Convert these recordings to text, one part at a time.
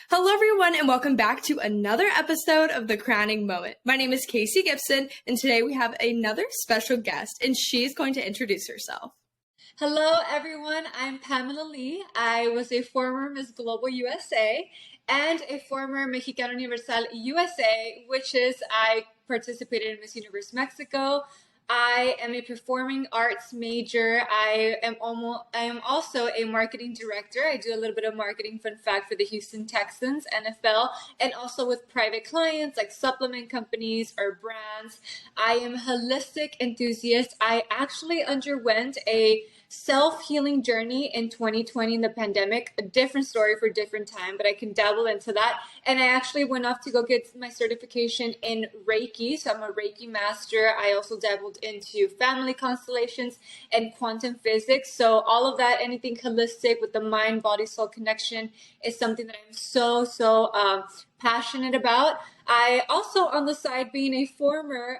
Hello, everyone, and welcome back to another episode of The Crowning Moment. My name is Casey Gibson, and today we have another special guest, and she's going to introduce herself. Hello, everyone. I'm Pamela Lee. I was a former Miss Global USA and a former Mexicana Universal USA, which is I participated in Miss Universe Mexico. I am a performing arts major. I am also a marketing director. I do a little bit of marketing, fun fact, for the Houston Texans, NFL, and also with private clients like supplement companies or brands. I am a holistic enthusiast. I actually underwent a self-healing journey in 2020 in the pandemic. A different story for a different time, but I can dabble into that. And I actually went off to go get my certification in Reiki. So I'm a Reiki master. I also dabbled into family constellations and quantum physics. So all of that, anything holistic with the mind, body, soul connection is something that I'm so passionate about. I also, on the side, being a former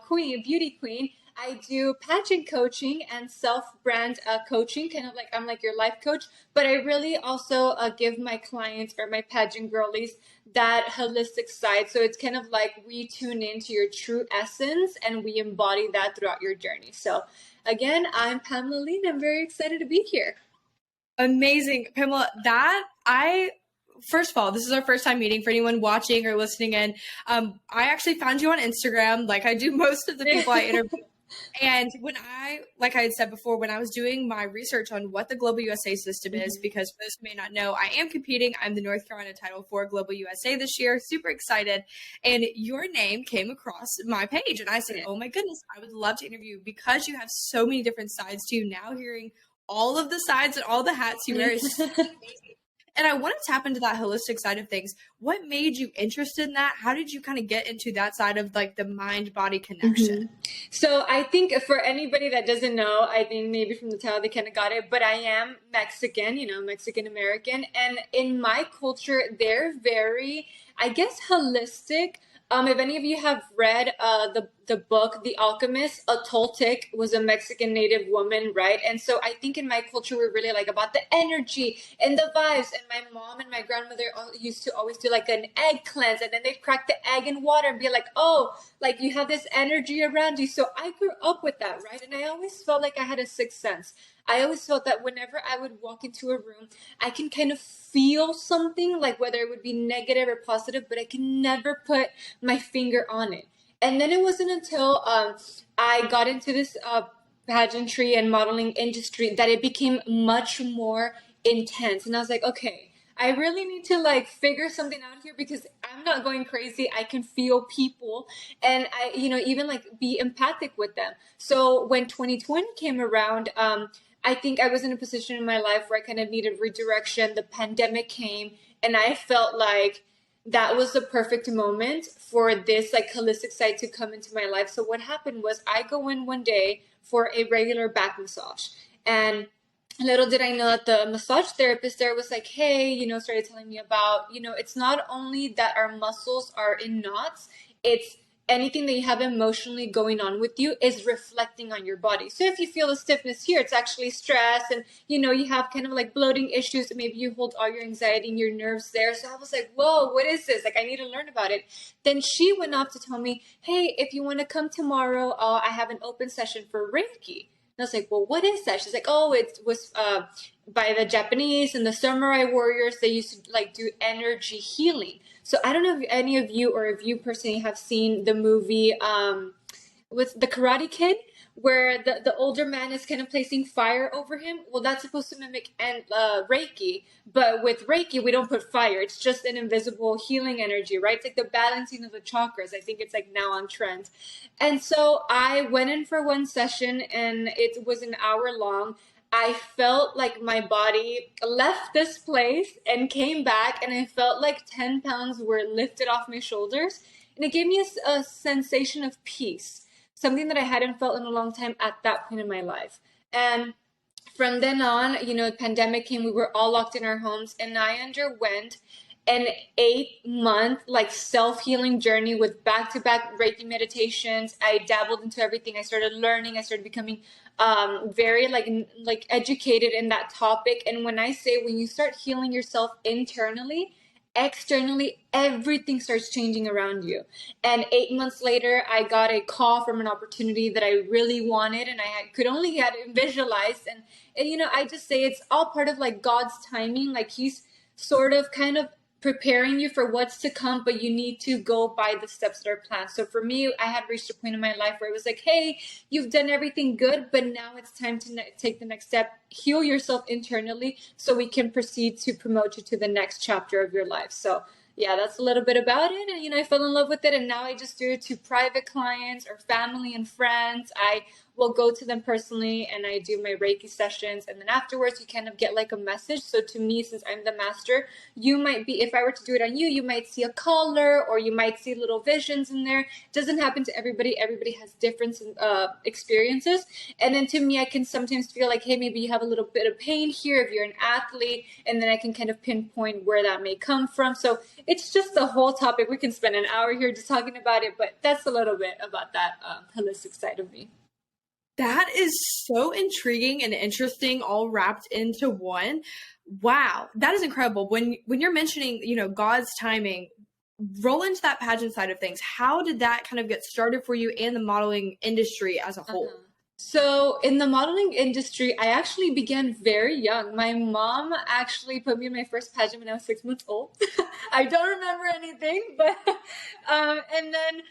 beauty queen, I do pageant coaching and self-brand coaching, kind of like I'm like your life coach, but I really also give my clients or my pageant girlies that holistic side. So it's kind of like we tune into your true essence and we embody that throughout your journey. So again, I'm Pamela Lee and I'm very excited to be here. Amazing. Pamela, first of all, this is our first time meeting for anyone watching or listening in. I actually found you on Instagram, like I do most of the people I interview. And like I had said before, when I was doing my research on what the Global USA system is, because most may not know, I am competing. I'm the North Carolina Title IV Global USA this year. Super excited. And your name came across my page. And I said, oh my goodness, I would love to interview you because you have so many different sides to you. Now hearing all of the sides and all the hats you wear is so amazing. And I want to tap into that holistic side of things. What made you interested in that? How did you kind of get into that side of like the mind-body connection? So I think for anybody that doesn't know, I think maybe from the title they kind of got it, but I am Mexican, Mexican American. And in my culture, they're very, I guess, holistic. If any of you have read the book The Alchemist, a Toltec was a Mexican native woman, right? And so I think in my culture we're really like about the energy and the vibes. And my mom and my grandmother used to always do like an egg cleanse, and then they'd crack the egg in water and be like, oh, like you have this energy around you. So I grew up with that, right? And I always felt like I had a sixth sense. I always felt that whenever I would walk into a room, I can kind of feel something, like whether it would be negative or positive, but I can never put my finger on it. And then it wasn't until I got into this pageantry and modeling industry that it became much more intense. And I was like, okay, I really need to like figure something out here because I'm not going crazy. I can feel people and I, even like be empathic with them. So when 2020 came around, I think I was in a position in my life where I kind of needed redirection. The pandemic came and I felt like that was the perfect moment for this like holistic side to come into my life. So what happened was I go in one day for a regular back massage, and little did I know that the massage therapist there was like, hey, started telling me about, it's not only that our muscles are in knots, it's anything that you have emotionally going on with you is reflecting on your body. So if you feel a stiffness here, it's actually stress, and you have kind of like bloating issues. Maybe you hold all your anxiety and your nerves there. So I was like, whoa, what is this? Like, I need to learn about it. Then she went off to tell me, hey, if you want to come tomorrow, I have an open session for Reiki. And I was like, well, what is that? She's like, oh, it was by the Japanese and the samurai warriors. They used to like do energy healing. So I don't know if any of you or if you personally have seen the movie with the Karate Kid, where the older man is kind of placing fire over him. Well, that's supposed to mimic Reiki, but with Reiki, we don't put fire. It's just an invisible healing energy, right? It's like the balancing of the chakras. I think it's like now on trend. And so I went in for one session and it was an hour long. I felt like my body left this place and came back, and I felt like 10 pounds were lifted off my shoulders. And it gave me a sensation of peace, something that I hadn't felt in a long time at that point in my life. And from then on, the pandemic came, we were all locked in our homes, and I underwent an 8-month like self-healing journey with back-to-back Reiki meditations. I dabbled into everything. I started learning. I started becoming very like educated in that topic. And when I say when you start healing yourself internally, externally everything starts changing around you. And 8 months later, I got a call from an opportunity that I really wanted, and could only had it visualized. And I just say it's all part of like God's timing. Like he's sort of kind of preparing you for what's to come, but you need to go by the steps that are planned. So for me, I had reached a point in my life where it was like, hey, you've done everything good, but now it's time to take the next step, heal yourself internally so we can proceed to promote you to the next chapter of your life. So yeah, that's a little bit about it. And I fell in love with it, and now I just do it to private clients or family and friends. I will go to them personally, and I do my Reiki sessions, and then afterwards you kind of get like a message. So to me, since I'm the master, you might be, if I were to do it on you, you might see a color, or you might see little visions in there. It doesn't happen to everybody. Everybody has different experiences. And then to me, I can sometimes feel like, hey, maybe you have a little bit of pain here if you're an athlete, and then I can kind of pinpoint where that may come from. So it's just the whole topic. We can spend an hour here just talking about it, but that's a little bit about that holistic side of me. That is so intriguing and interesting, all wrapped into one. Wow, that is incredible. When you're mentioning, God's timing, roll into that pageant side of things. How did that kind of get started for you and the modeling industry as a whole? So in the modeling industry, I actually began very young. My mom actually put me in my first pageant when I was 6 months old. I don't remember anything, but and then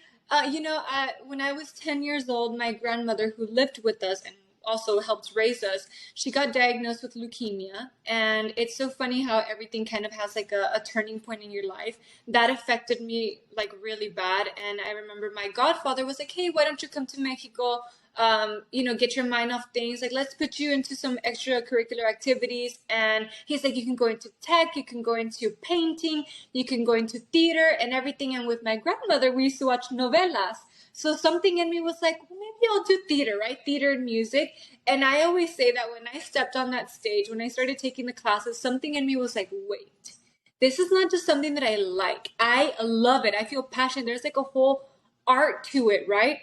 when I was 10 years old, my grandmother, who lived with us and also helped raise us, she got diagnosed with leukemia. And it's so funny how everything kind of has like a turning point in your life. That affected me like really bad. And I remember my godfather was like, hey, why don't you come to Mexico? Get your mind off things. Like, let's put you into some extracurricular activities. And he's like, you can go into tech, you can go into painting, you can go into theater and everything. And with my grandmother, we used to watch novelas. So something in me was like, well, maybe I'll do theater, right? Theater and music. And I always say that when I stepped on that stage, when I started taking the classes, something in me was like, wait, this is not just something that I like. I love it. I feel passionate. There's like a whole art to it, right?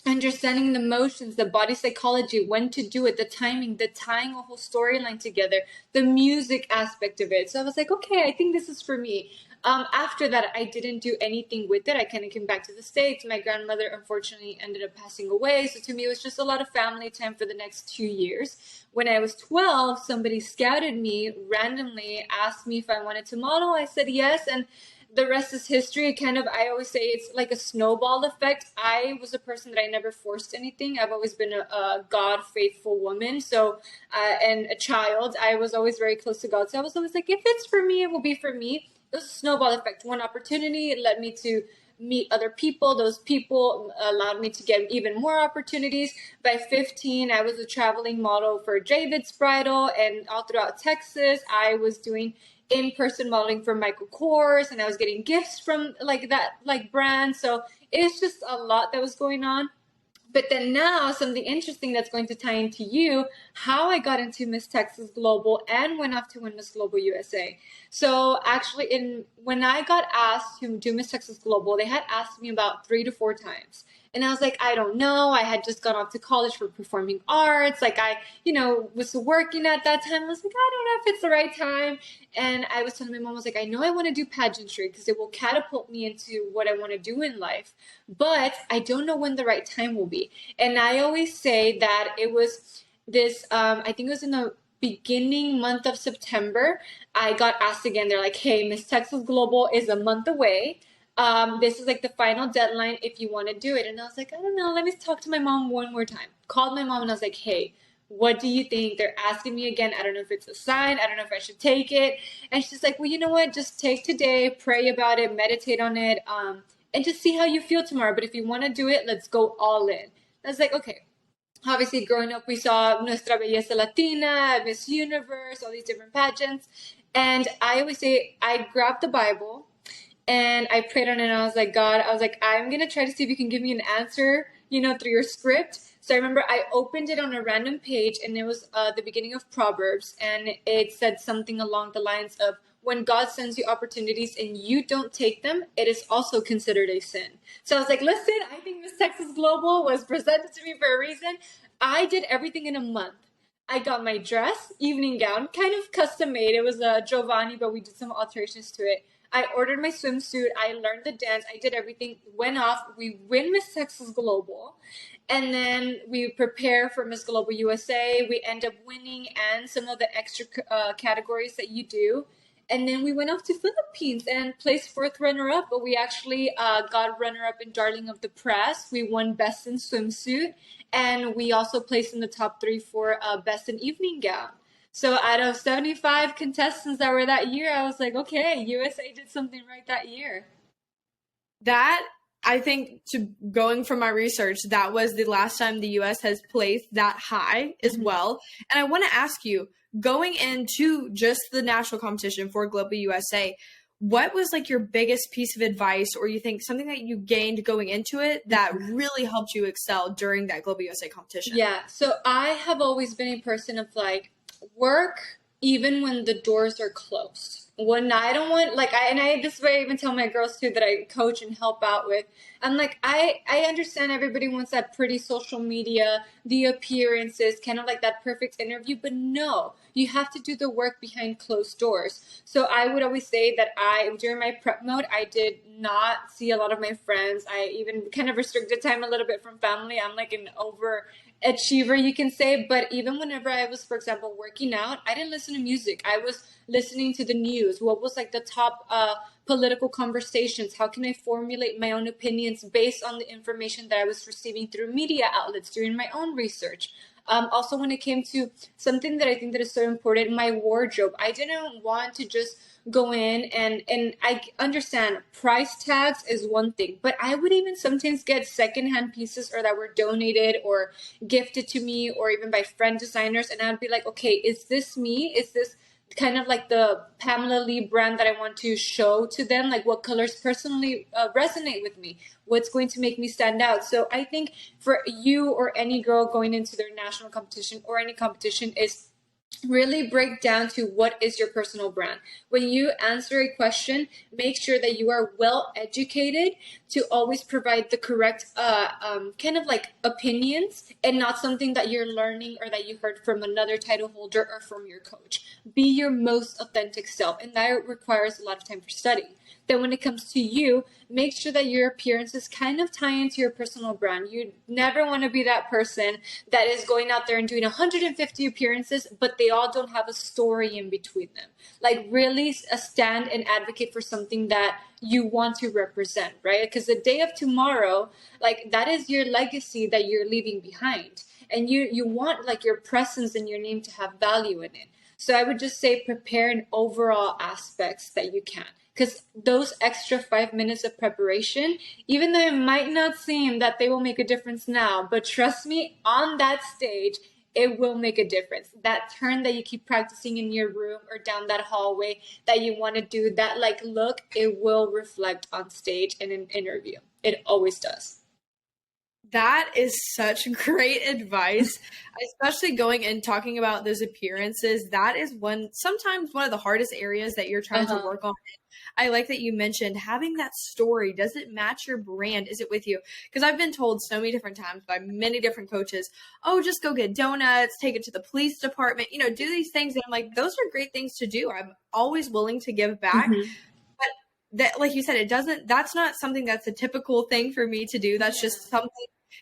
Understanding the emotions, the body psychology, when to do it, the timing, the tying a whole storyline together, the music aspect of it. So I was like, okay, I think this is for me. After that, I didn't do anything with it. I kind of came back to the States. My grandmother, unfortunately, ended up passing away. So to me, it was just a lot of family time for the next 2 years. When I was 12, somebody scouted me randomly, asked me if I wanted to model. I said yes. And the rest is history. I always say it's like a snowball effect. I was a person that I never forced anything. I've always been a God faithful woman. So, and a child, I was always very close to God. So I was always like, if it's for me, it will be for me. It was a snowball effect. One opportunity, it led me to meet other people. Those people allowed me to get even more opportunities. By 15, I was a traveling model for David's Bridal, and all throughout Texas, I was doing in-person modeling for Michael Kors, and I was getting gifts from like brand. So it's just a lot that was going on. But then now something interesting that's going to tie into you, how I got into Miss Texas Global and went off to win Miss Global USA. So actually when I got asked to do Miss Texas Global, they had asked me about 3 to 4 times. And I was like, I don't know. I had just gone off to college for performing arts. Like I, was working at that time. I was like, I don't know if it's the right time. And I was telling my mom, I was like, I know I want to do pageantry because it will catapult me into what I want to do in life, but I don't know when the right time will be. And I always say that it was this, I think it was in the beginning month of September, I got asked again. They're like, hey, Miss Texas Global is a month away. This is like the final deadline if you want to do it. And I was like, I don't know. Let me talk to my mom one more time. Called my mom and I was like, hey, what do you think? They're asking me again. I don't know if it's a sign. I don't know if I should take it. And she's like, well, you know what? Just take today, pray about it, meditate on it, and just see how you feel tomorrow. But if you want to do it, let's go all in. I was like, okay. Obviously, growing up, we saw Nuestra Belleza Latina, Miss Universe, all these different pageants. And I always say, I grabbed the Bible and I prayed on it. And I was like, God, I'm going to try to see if you can give me an answer, through your script. So I remember I opened it on a random page, and it was the beginning of Proverbs. And it said something along the lines of, when God sends you opportunities and you don't take them, it is also considered a sin. So I was like, listen, I think Miss Texas Global was presented to me for a reason. I did everything in a month. I got my dress, evening gown, kind of custom made. It was a Giovanni, but we did some alterations to it. I ordered my swimsuit. I learned the dance. I did everything, went off. We win Miss Texas Global. And then we prepare for Miss Global USA. We end up winning and some of the extra categories that you do. And then we went off to Philippines and placed fourth runner up, but we actually got runner up in Darling of the Press. We won best in swimsuit, and we also placed in the top three for best in evening gown. So out of 75 contestants that were that year, I was like, okay, USA did something right that year. That, I think, to going from my research, that was the last time the US has placed that high as well. And I want to ask you, going into just the national competition for Global USA, what was like your biggest piece of advice, or you think something that you gained going into it that really helped you excel during that Global USA competition? Yeah, so I have always been a person of like, work even when the doors are closed. When I don't want, like, this is what I even tell my girls too that I coach and help out with. I'm like, I understand everybody wants that pretty social media, the appearances, kind of like that perfect interview, but no, you have to do the work behind closed doors. So I would always say that during my prep mode, I did not see a lot of my friends. I even kind of restricted time a little bit from family. I'm like an overachiever, you can say. But even whenever I was, for example, working out, I didn't listen to music. I was listening to the news. What was like the top political conversations? How can I formulate my own opinions based on the information that I was receiving through media outlets, doing my own research? Also, when it came to something that I think that is so important, my wardrobe, I didn't want to just go in and I understand price tags is one thing, but I would even sometimes get secondhand pieces or that were donated or gifted to me or even by friend designers, and I'd be like, okay, is this me? Is this kind of like the Pamela Lee brand that I want to show to them? Like, what colors personally resonate with me? What's going to make me stand out? So I think for you or any girl going into their national competition or any competition is really break down to what is your personal brand. When you answer a question, make sure that you are well educated to always provide the correct kind of like opinions and not something that you're learning or that you heard from another title holder or from your coach. Be your most authentic self, and that requires a lot of time for studying. Then when it comes to you, make sure that your appearances kind of tie into your personal brand. You never want to be that person that is going out there and doing 150 appearances, but they all don't have a story in between them. Like, really stand and advocate for something that you want to represent, right? Because the day of tomorrow, like, that is your legacy that you're leaving behind. And you want like your presence and your name to have value in it. So I would just say prepare in overall aspects that you can. Because those extra 5 minutes of preparation, even though it might not seem that they will make a difference now, but trust me, on that stage, it will make a difference. That turn that you keep practicing in your room or down that hallway that you want to do, that like look, it will reflect on stage in an interview. It always does. That is such great advice, especially going and talking about those appearances. That is sometimes one of the hardest areas that you're trying to work on. I like that you mentioned having that story. Does it match your brand? Is it with you? Because I've been told so many different times by many different coaches, oh, just go get donuts, take it to the police department, do these things. And I'm like, those are great things to do. I'm always willing to give back. But that, like you said, that's not something that's a typical thing for me to do. That's just something.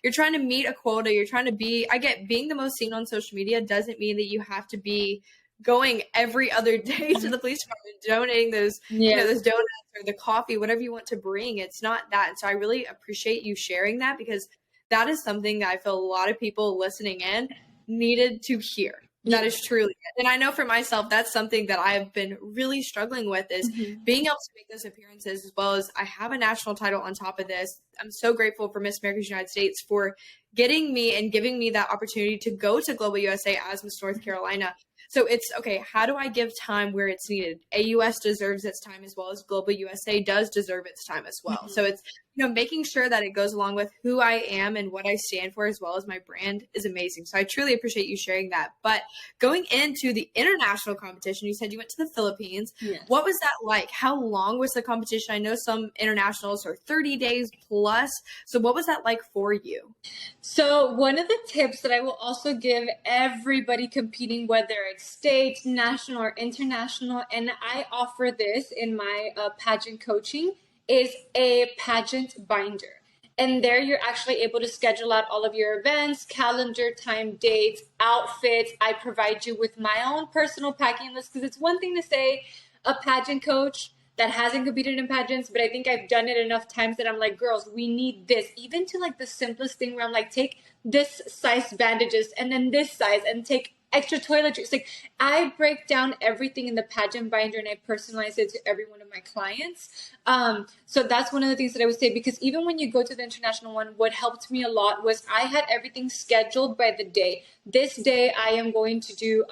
You're trying to meet a quota. You're trying to I get being the most seen on social media doesn't mean that you have to be going every other day to the police department, donating those, those donuts or the coffee, whatever you want to bring. It's not that. And so I really appreciate you sharing that, because that is something that I feel a lot of people listening in needed to hear. That is truly it. And I know for myself, that's something that I have been really struggling with is being able to make those appearances, as well as I have a national title on top of this. I'm so grateful for Miss America's United States for getting me and giving me that opportunity to go to Global USA as Miss North Carolina. So it's, okay, how do I give time where it's needed? AUS deserves its time, as well as Global USA does deserve its time as well. So it's making sure that it goes along with who I am and what I stand for, as well as my brand, is amazing. So I truly appreciate you sharing that. But going into the international competition, you said you went to the Philippines. Yes. What was that like? How long was the competition? I know some internationals are 30 days plus. So what was that like for you? So one of the tips that I will also give everybody competing, whether it's state, national, or international, and I offer this in my pageant coaching, is a pageant binder. And there you're actually able to schedule out all of your events, calendar, time, dates, outfits. I provide you with my own personal packing list, because it's one thing to say a pageant coach that hasn't competed in pageants, but I think I've done it enough times that I'm like, girls, we need this. Even to like the simplest thing where I'm like, take this size bandages and then this size and take extra toiletries. Like, I break down everything in the pageant binder and I personalize it to every one of my clients. So that's one of the things that I would say, because even when you go to the international one, what helped me a lot was I had everything scheduled by the day. This day I am going to do,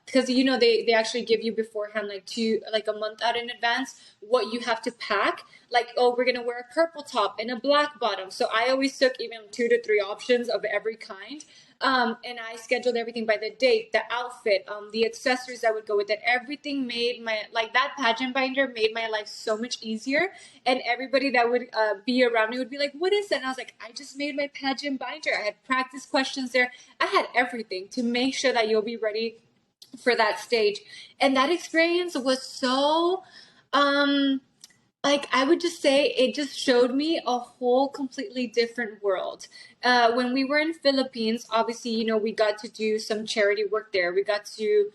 because they actually give you beforehand, like a month out in advance, what you have to pack. Like, oh, we're gonna wear a purple top and a black bottom. So I always took even 2 to 3 options of every kind. And I scheduled everything by the date, the outfit, the accessories that would go with it. Everything made that pageant binder made my life so much easier. And everybody that would be around me would be like, what is that? And I was like, I just made my pageant binder. I had practice questions there. I had everything to make sure that you'll be ready for that stage. And that experience was so, I would just say it just showed me a whole completely different world. When we were in Philippines, obviously, we got to do some charity work there. We got to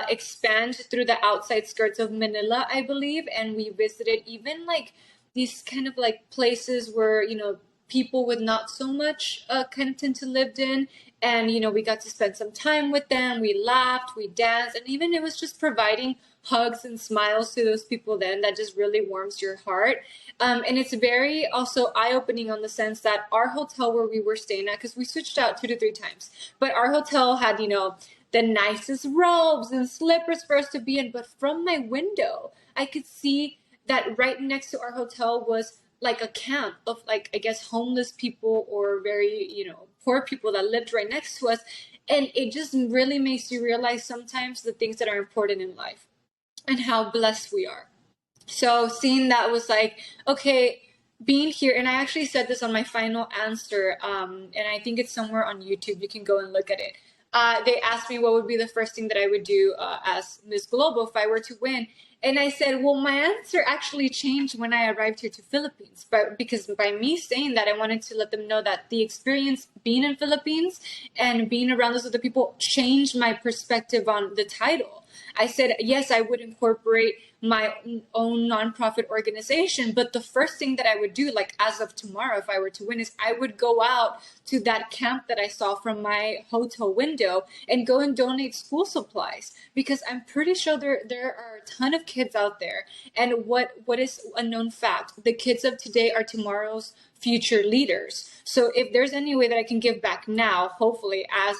expand through the outside skirts of Manila, I believe. And we visited even like these kind of like places where, people with not so much kind of tend to lived in. And, we got to spend some time with them. We laughed, we danced, and even it was just providing hugs and smiles to those people then that just really warms your heart. And it's very also eye-opening on the sense that our hotel where we were staying at, because we switched out 2 to 3 times, but our hotel had, the nicest robes and slippers for us to be in. But from my window, I could see that right next to our hotel was like a camp of I guess homeless people or very, poor people that lived right next to us. And it just really makes you realize sometimes the things that are important in life and how blessed we are. So seeing that was like, okay, being here, and I actually said this on my final answer, and I think it's somewhere on YouTube. You can go and look at it. They asked me what would be the first thing that I would do as Miss Global if I were to win. And I said, well, my answer actually changed when I arrived here to Philippines. But because by me saying that, I wanted to let them know that the experience being in Philippines and being around those other people changed my perspective on the title. I said, yes, I would incorporate my own nonprofit organization. But the first thing that I would do, like as of tomorrow, if I were to win, is I would go out to that camp that I saw from my hotel window and go and donate school supplies, because I'm pretty sure there are a ton of kids out there. And what is a known fact? The kids of today are tomorrow's future leaders. So if there's any way that I can give back now, hopefully as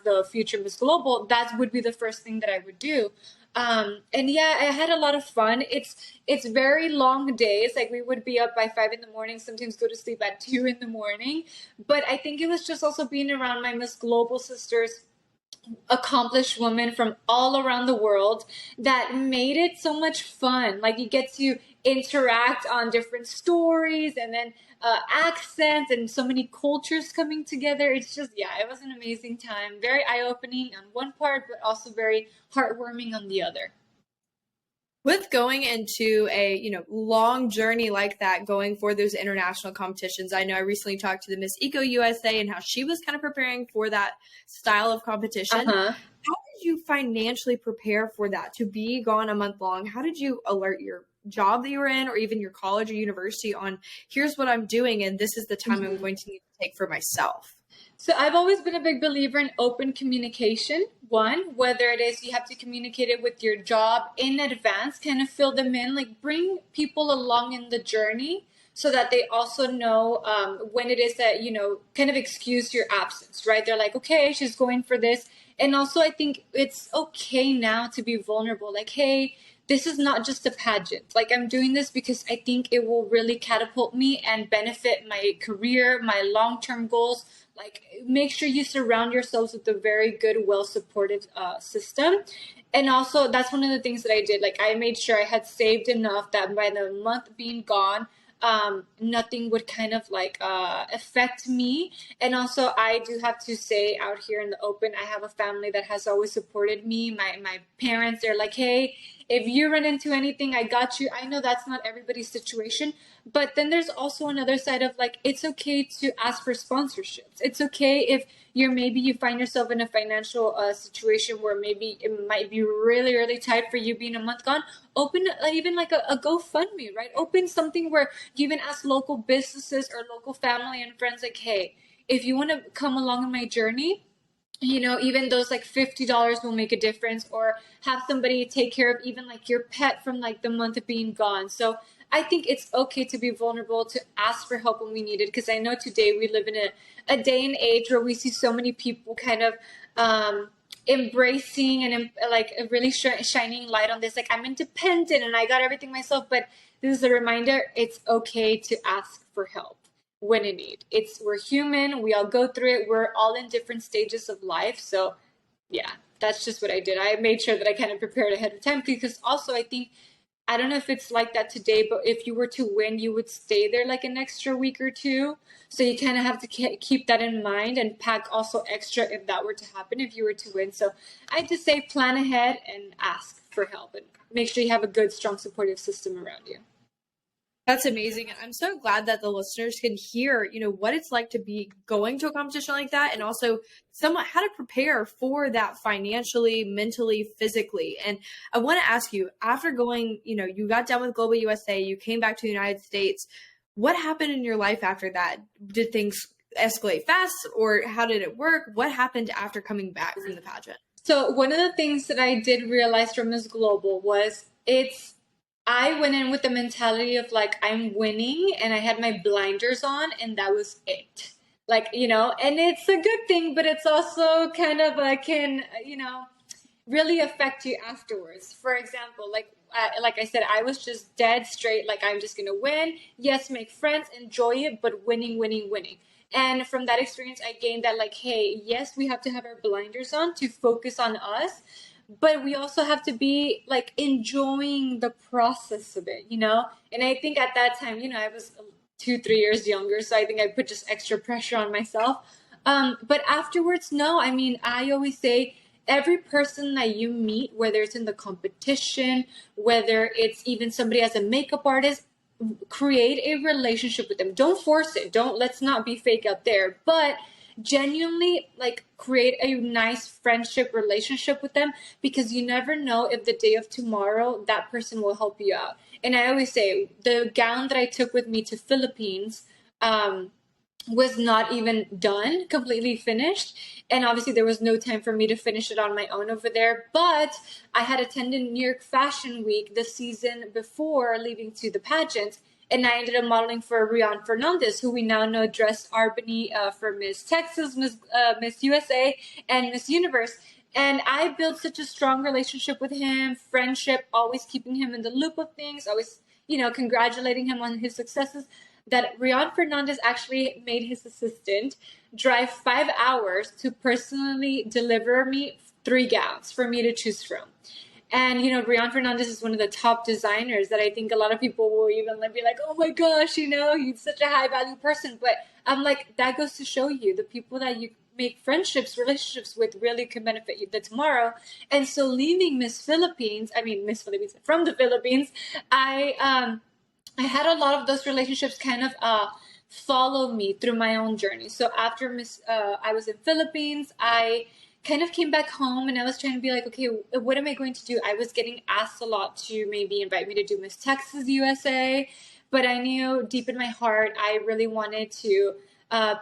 the future Miss Global, that would be the first thing that I would do. And yeah, I had a lot of fun. It's very long days. Like, we would be up by 5 in the morning, sometimes go to sleep at 2 in the morning. But I think it was just also being around my Miss Global sisters, accomplished women from all around the world, that made it so much fun. Like, you get to interact on different stories and then accents and so many cultures coming together. It's just, yeah, it was an amazing time. Very eye-opening on one part, but also very heartwarming on the other. With going into a long journey like that, going for those international competitions, I know I recently talked to the Miss Eco USA and how she was kind of preparing for that style of competition. How did you financially prepare for that, to be gone a month long? How did you alert your job that you were in, or even your college or university, on here's what I'm doing and this is the time I'm going to need to take for myself? So I've always been a big believer in open communication. One, whether it is you have to communicate it with your job in advance, kind of fill them in, like bring people along in the journey so that they also know when it is that, kind of excuse your absence, right? They're like, okay, she's going for this. And also, I think it's okay now to be vulnerable. Like, hey, this is not just a pageant. Like, I'm doing this because I think it will really catapult me and benefit my career, my long-term goals. Like, make sure you surround yourselves with a very good, well-supported system. And also, that's one of the things that I did. Like, I made sure I had saved enough that by the month being gone, nothing would kind of like affect me. And also, I do have to say out here in the open, I have a family that has always supported me. My parents, they're like, hey, if you run into anything, I got you. I know that's not everybody's situation, but then there's also another side of like, it's okay to ask for sponsorships. It's okay if maybe you find yourself in a financial situation where maybe it might be really, really tight for you being a month gone. Open even like a GoFundMe, right? Open something where you even ask local businesses or local family and friends, like, hey, if you want to come along in my journey, even those like $50 will make a difference, or have somebody take care of even like your pet from like the month of being gone. So I think it's okay to be vulnerable, to ask for help when we need it, because I know today we live in a day and age where we see so many people kind of embracing and like a really shining light on this, like, I'm independent and I got everything myself. But this is a reminder, it's okay to ask for help when in need. We're human, we all go through it, we're all in different stages of life. So yeah, that's just what I did. I made sure that I kind of prepared ahead of time, because also I think, I don't know if it's like that today, but if you were to win, you would stay there like an extra week or two. So you kind of have to keep that in mind and pack also extra if that were to happen, if you were to win. So I just say plan ahead and ask for help, and make sure you have a good, strong, supportive system around you. That's amazing. And I'm so glad that the listeners can hear, what it's like to be going to a competition like that, and also somewhat how to prepare for that financially, mentally, physically. And I want to ask you, after going, you got done with Global USA, you came back to the United States. What happened in your life after that? Did things escalate fast, or how did it work? What happened after coming back from the pageant? So one of the things that I did realize from Miss Global was I went in with the mentality of like, I'm winning, and I had my blinders on, and that was it. Like, and it's a good thing, but it's also kind of can, really affect you afterwards. For example, like I said, I was just dead straight. Like, I'm just going to win. Yes, make friends, enjoy it, but winning, winning, winning. And from that experience, I gained that, like, hey, yes, we have to have our blinders on to focus on us, but we also have to be like enjoying the process of it. And I think at that time, I was 2-3 years younger, so I think I put just extra pressure on myself. But afterwards, no. I mean, I always say, every person that you meet, whether it's in the competition, whether it's even somebody as a makeup artist, create a relationship with them. Don't force it. Let's not be fake out there, but genuinely like create a nice friendship relationship with them, because you never know if the day of tomorrow that person will help you out. And I always say, the gown that I took with me to Philippines was not even done, completely finished. And obviously there was no time for me to finish it on my own over there. But I had attended New York Fashion Week the season before leaving to the pageant. And I ended up modeling for Rion Fernandez, who we now know dressed Arbany for Miss Texas, Miss USA, and Miss Universe. And I built such a strong relationship with him, friendship, always keeping him in the loop of things, always, congratulating him on his successes, that Rion Fernandez actually made his assistant drive 5 hours to personally deliver me 3 gowns for me to choose from. And, Rion Fernandez is one of the top designers that I think a lot of people will even be like, oh my gosh, he's such a high value person. But I'm like, that goes to show you the people that you make relationships with really can benefit you the tomorrow. And so leaving Miss Philippines from the Philippines, I had a lot of those relationships kind of follow me through my own journey. So after I was in Philippines, I kind of came back home, and I was trying to be like, okay, what am I going to do? I was getting asked a lot to maybe invite me to do Miss Texas USA, but I knew deep in my heart I really wanted to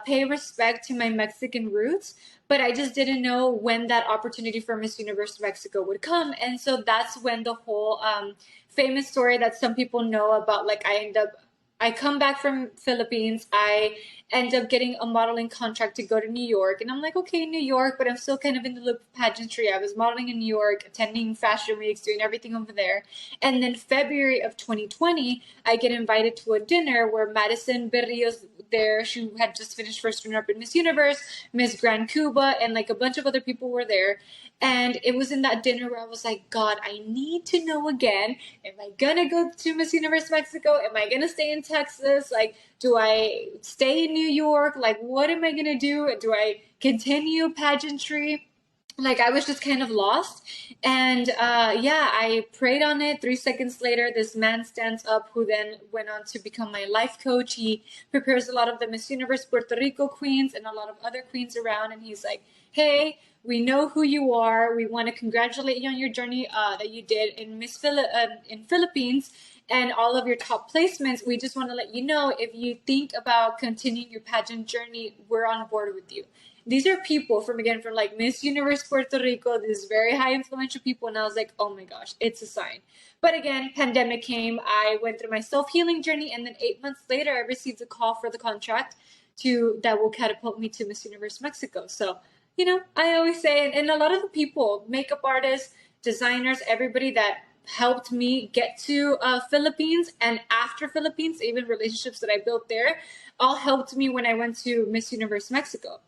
pay respect to my Mexican roots, but I just didn't know when that opportunity for Miss Universe Mexico would come. And so that's when the whole famous story that some people know about, like, I ended up I come back from Philippines. I end up getting a modeling contract to go to New York. And I'm like, okay, New York, but I'm still kind of in the loop of pageantry. I was modeling in New York, attending fashion weeks, doing everything over there. And then February of 2020, I get invited to a dinner where Madison Berrios there. She had just finished first runner-up in Miss Universe, Miss Grand Cuba, and like a bunch of other people were there. And it was in that dinner where I was like, God, I need to know again. Am I gonna go to Miss Universe Mexico? Am I gonna stay in Texas? Like, do I stay in New York? Like, what am I gonna do? Do I continue pageantry? Like, I was just kind of lost. And yeah, I prayed on it. 3 seconds later, this man stands up who then went on to become my life coach. He prepares a lot of the Miss Universe Puerto Rico queens and a lot of other queens around. And he's like, hey, we know who you are. We want to congratulate you on your journey that you did in in Philippines and all of your top placements. We just want to let you know, if you think about continuing your pageant journey, we're on board with you. These are people from like Miss Universe Puerto Rico, these very high influential people. And I was like, oh my gosh, it's a sign. But again, pandemic came. I went through my self-healing journey. And then 8 months later, I received a call for the contract that will catapult me to Miss Universe Mexico. So, I always say, and a lot of the people, makeup artists, designers, everybody that helped me get to Philippines and after Philippines, even relationships that I built there, all helped me when I went to Miss Universe Mexico.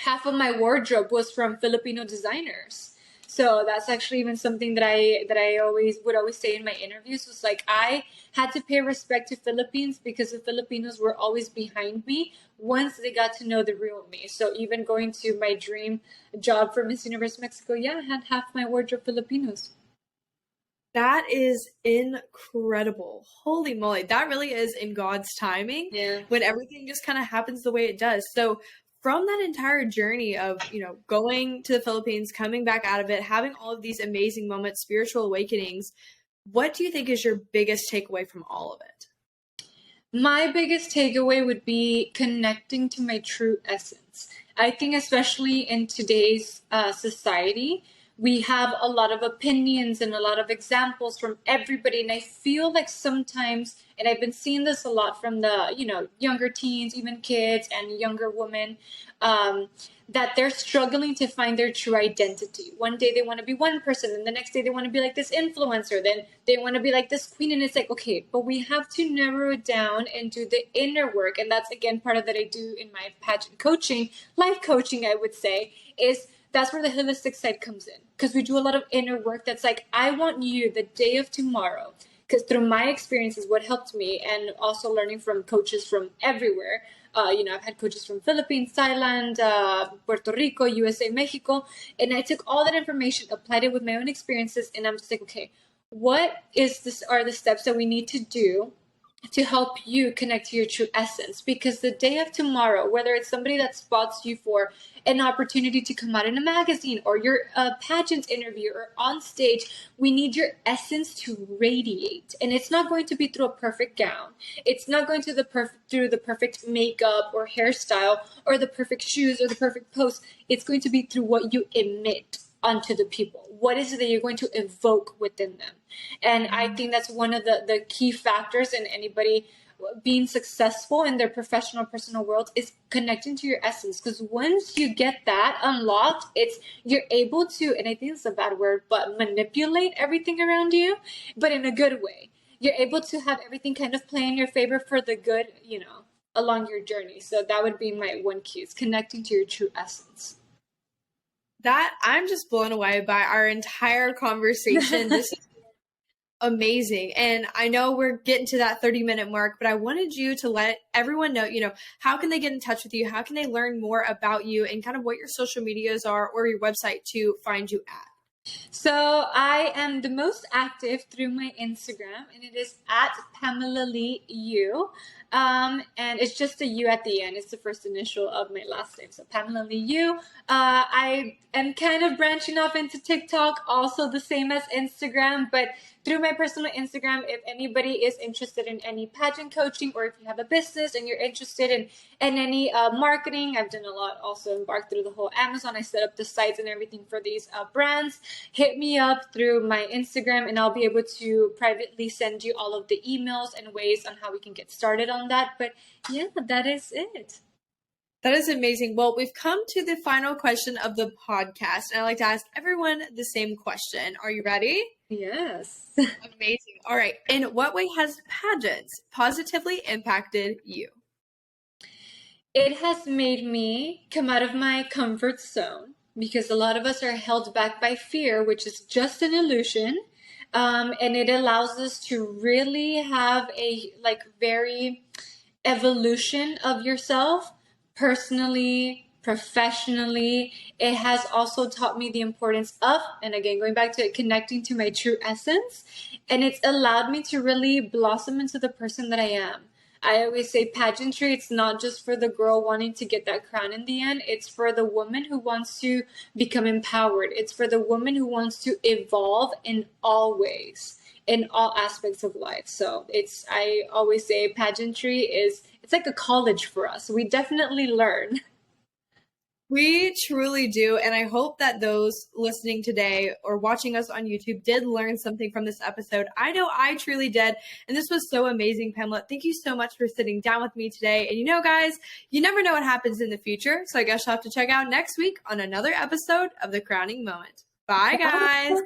Half of my wardrobe was from Filipino designers. So that's actually even something that I always say in my interviews, was like, I had to pay respect to Philippines because the Filipinos were always behind me once they got to know the real me. So even going to my dream job for Miss Universe Mexico, yeah, I had half my wardrobe Filipinos. That is incredible. Holy moly. That really is in God's timing, Yeah. when everything just kind of happens the way it does. So from that entire journey of, going to the Philippines, coming back out of it, having all of these amazing moments, spiritual awakenings, what do you think is your biggest takeaway from all of it? My biggest takeaway would be connecting to my true essence. I think, especially in today's society, we have a lot of opinions and a lot of examples from everybody. And I feel like sometimes, and I've been seeing this a lot from the, younger teens, even kids and younger women, that they're struggling to find their true identity. One day they want to be one person, and the next day they want to be like this influencer, then they want to be like this queen. And it's like, okay, but we have to narrow it down and do the inner work. And that's, again, part of that I do in my pageant coaching, life coaching, I would say, is that's where the holistic side comes in. Because we do a lot of inner work that's like, I want you the day of tomorrow, because through my experiences, what helped me, and also learning from coaches from everywhere, I've had coaches from Philippines, Thailand, Puerto Rico, USA, Mexico, and I took all that information, applied it with my own experiences, and I'm just like, okay, are the steps that we need to do to help you connect to your true essence? Because the day of tomorrow, whether it's somebody that spots you for an opportunity to come out in a magazine, or your pageant interview, or on stage, we need your essence to radiate. And it's not going to be through a perfect gown. It's not going to through the perfect makeup or hairstyle or the perfect shoes or the perfect pose. It's going to be through what you emit onto the people. What is it that you're going to evoke within them? And I think that's one of the key factors in anybody being successful in their professional personal world, is connecting to your essence. Because once you get that unlocked, you're able to, and I think it's a bad word, but manipulate everything around you, but in a good way. You're able to have everything kind of play in your favor for the good, along your journey. So that would be my one key, is connecting to your true essence. That I'm just blown away by our entire conversation. This is amazing. And I know we're getting to that 30-minute mark, but I wanted you to let everyone know, how can they get in touch with you? How can they learn more about you, and kind of what your social medias are, or your website to find you at? So I am the most active through my Instagram, and it is at Pamela Lee U. And it's just a U at the end. It's the first initial of my last name. So Pamela Lee U. I am kind of branching off into TikTok, also the same as Instagram, but through my personal Instagram, if anybody is interested in any pageant coaching, or if you have a business and you're interested in any marketing, I've done a lot, also embarked through the whole Amazon. I set up the sites and everything for these brands. hit me up through my Instagram and I'll be able to privately send you all of the emails and ways on how we can get started on that. But yeah, that is it. That is amazing. Well, we've come to the final question of the podcast, and I like to ask everyone the same question. Are you ready? Yes. Amazing. All right. In what way has pageants positively impacted you? It has made me come out of my comfort zone because a lot of us are held back by fear, which is just an illusion. And it allows us to really have a like very evolution of yourself personally, professionally. It has also taught me the importance of, and again, going back to it, connecting to my true essence. And it's allowed me to really blossom into the person that I am. I always say pageantry, it's not just for the girl wanting to get that crown in the end. It's for the woman who wants to become empowered. It's for the woman who wants to evolve in all ways, in all aspects of life. So I always say pageantry it's like a college for us. We definitely learn. We truly do. And I hope that those listening today or watching us on YouTube did learn something from this episode. I know I truly did. And this was so amazing, Pamela. Thank you so much for sitting down with me today. And guys, you never know what happens in the future. So I guess you'll have to check out next week on another episode of The Crowning Moment. Bye, guys.